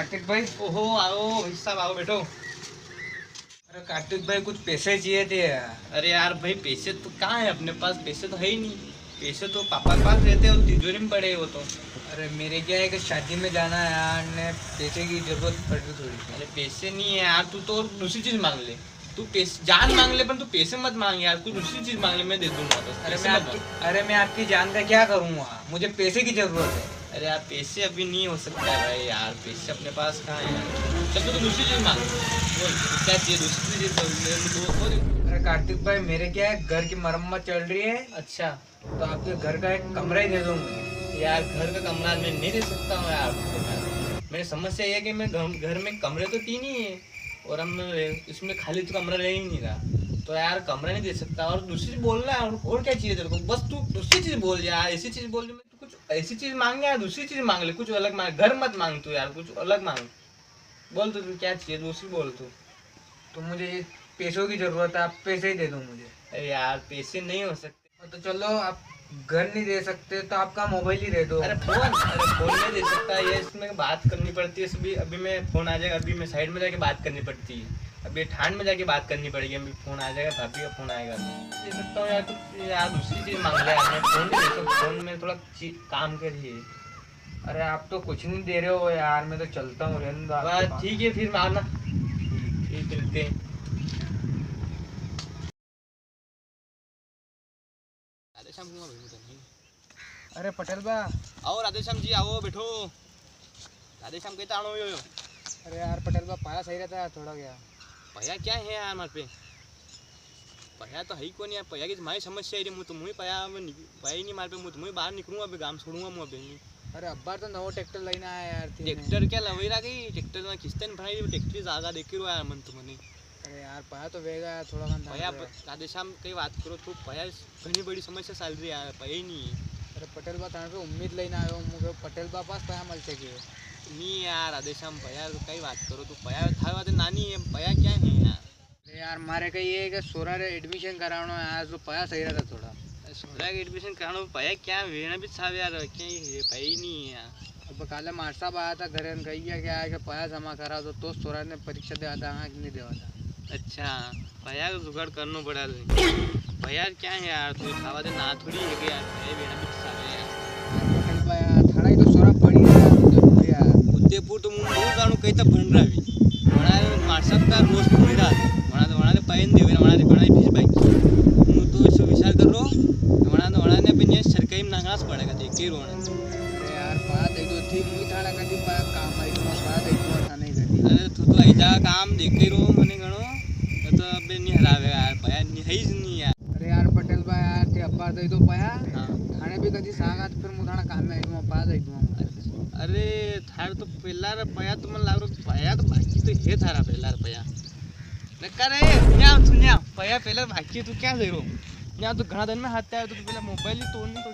कार्तिक भाई। ओहो आओ भाई साहब, आओ बैठो। अरे कार्तिक भाई, कुछ पैसे चाहिए थे यार। अरे यार भाई, पैसे तो कहाँ है अपने पास, पैसे तो है ही नहीं। पैसे तो पापा के पास रहते हैं, वो तिजोरी में पड़े हैं वो तो। अरे मेरे क्या है कि शादी में जाना है यार, ने पैसे की जरूरत पड़ रही थोड़ी सी। अरे पैसे नहीं है यार, तू तो दूसरी चीज मांग ले। तू पैसे जान मांग ले, पर तू पैसे मत मांग यार, कुछ दूसरी चीज मांग ले, मैं दे दूंगा बस। पैसे मत मांग। अरे मैं आपकी जान का क्या करूँगा, मुझे पैसे की जरूरत है। अरे यार पैसे अभी नहीं हो सकता है भाई, यार पैसे अपने पास कहाँ है यार। चल तो दूसरी चीज मांग, बोल क्या चाहिए दूसरी चीज तो मेरे को बोल। अरे कार्तिक भाई, मेरे क्या है, घर की मरम्मत चल रही है, अच्छा तो आपके घर का एक कमरा ही दे दो मुझे। यार, घर का कमरा मैं नहीं दे सकता हूँ यार आपको। मेरी समस्या ये है कि मैं घर में कमरे तो तीन ही है, और हम इसमें खाली तो कमरा रह ही नहीं रहा, तो यार कमरा नहीं दे सकता। और दूसरी चीज बोलना है, और क्या चाहिए तेरे को, बस तू दूसरी चीज बोल यार, ऐसी चीज बोल। तू कुछ ऐसी चीज मांग यार, दूसरी चीज मांग ले, कुछ अलग मांग, घर मत मांग तू यार, कुछ अलग मांग। बोल तू क्या चाहिए, दूसरी बोल तू। तो मुझे पैसों की जरूरत है, आप पैसे ही दे दो मुझे। अरे यार पैसे नहीं हो सकते। तो चलो, आप घर नहीं दे सकते तो आपका मोबाइल ही दे दो। अरे फोन नहीं दे सकता, ये इसमें बात करनी पड़ती है अभी। अभी मैं फोन आ जाएगा, अभी मैं साइड में जाके बात करनी पड़ती है, अभी ठंड में जाके बात करनी पड़ेगी। अभी फोन आ जाएगा, भाभी का फोन आएगा तो दे सकता हूँ यार। कुछ यार दूसरी चीज मांग लिया यार, मैं फोन नहीं दे सकता, फोन में थोड़ा काम करिए। अरे आप तो कुछ नहीं दे रहे हो यार, मैं तो चलता हूँ, रहने दो आपके बस पास। ठीक है फिर मारना, ठीक मिलते हैं। राधेश्याम को भाई तो नहीं। अरे पटेल बा। आओ राधेश्याम जी, आओ बैठो। राधेश्याम कहता आणो यो। अरे यार पटेल बा, पाया सही रहता है थोड़ा क्या। पया क्या है यार हमारे पे, पया तो है ही कौन यार। पया की तुम्हारी समस्या है, मुझे पया ही नहीं मार पे, मुझे बाहर निकलूंगा, अभी गांव छोड़ूंगा मैं अभी। अरे अब्बा तो नवो ट्रैक्टर लेने आया यार। ट्रैक्टर क्या लवेरा गई, ट्रैक्टर खिस्ते भाई, ट्रैक्टर जागा देख रो यार मन तुमने। अरे यार पाया तो वेगा यार, थोड़ा कम पया राधेश्याम कई बात करो तो पया घनी बड़ी समस्या चल रही यार, पया ही नहीं है। अरे पटेल बा, ताने पे उम्मीद लेने आयो मुझे, पटेल बा पास पया मल सके नहीं यार राधेश्याम, पया तो कई बात करो तो पया था बात नानी है, पया क्या है यार। अरे यार मारे का ये है कि सोरा रे एडमिशन कराना है यार, तो पया सही रहता थोड़ा। सोरा का एडमिशन कराना पया क्या वेना भी साहब यार, क्या ये पया ही नहीं है यार। अब काले मास्टर साहब आया था घरे, कही क्या है कि पया जमा करा तो सोरा ने परीक्षा दे आता है कि नहीं देवा था। अच्छा पया का जुगाड़ करना पड़ा पया क्या है यार, तू खावा दे ना थोड़ी है कि यार पया वेना भी साहब यार। पटेल बा यार, थाड़ा ही तो सोरा पड़ी है यार। उदयपुर तो मुंबई जाणू कहीं तो बन रहा वहाँ मार्शल का रोज पूरी रात वहाँ पैन देवे वहाँ फीस बाकी हूँ तो ऐसा विचार कर रो वहाँ ने अपनी सरकारी में नागनास पड़ेगा देख के रो। अरे यार बात है तो थी मुई थाड़ा कभी पा काम आई तो बात है तो ऐसा नहीं करती। अरे तू तो ऐसा काम देख के रो मने गणो तो अबे नहीं हरावेगा यार, पया नहीं है ही नहीं यार। अरे यार पटेल बा यार, ते अब्बा दे तो पया हाँ थाने भी कभी सांगा तो फिर मुझे काम में आई तो पा दे तो। अरे थार तो पहला पया तो मन लाग रो पया तो बाकी तो हे थारा पहला पया नक्का रे न्या पया पहला बाकी तू क्या दे रो यहाँ तो घना दिन में हाथ आया तो पहला मोबाइल ही तोड़ने को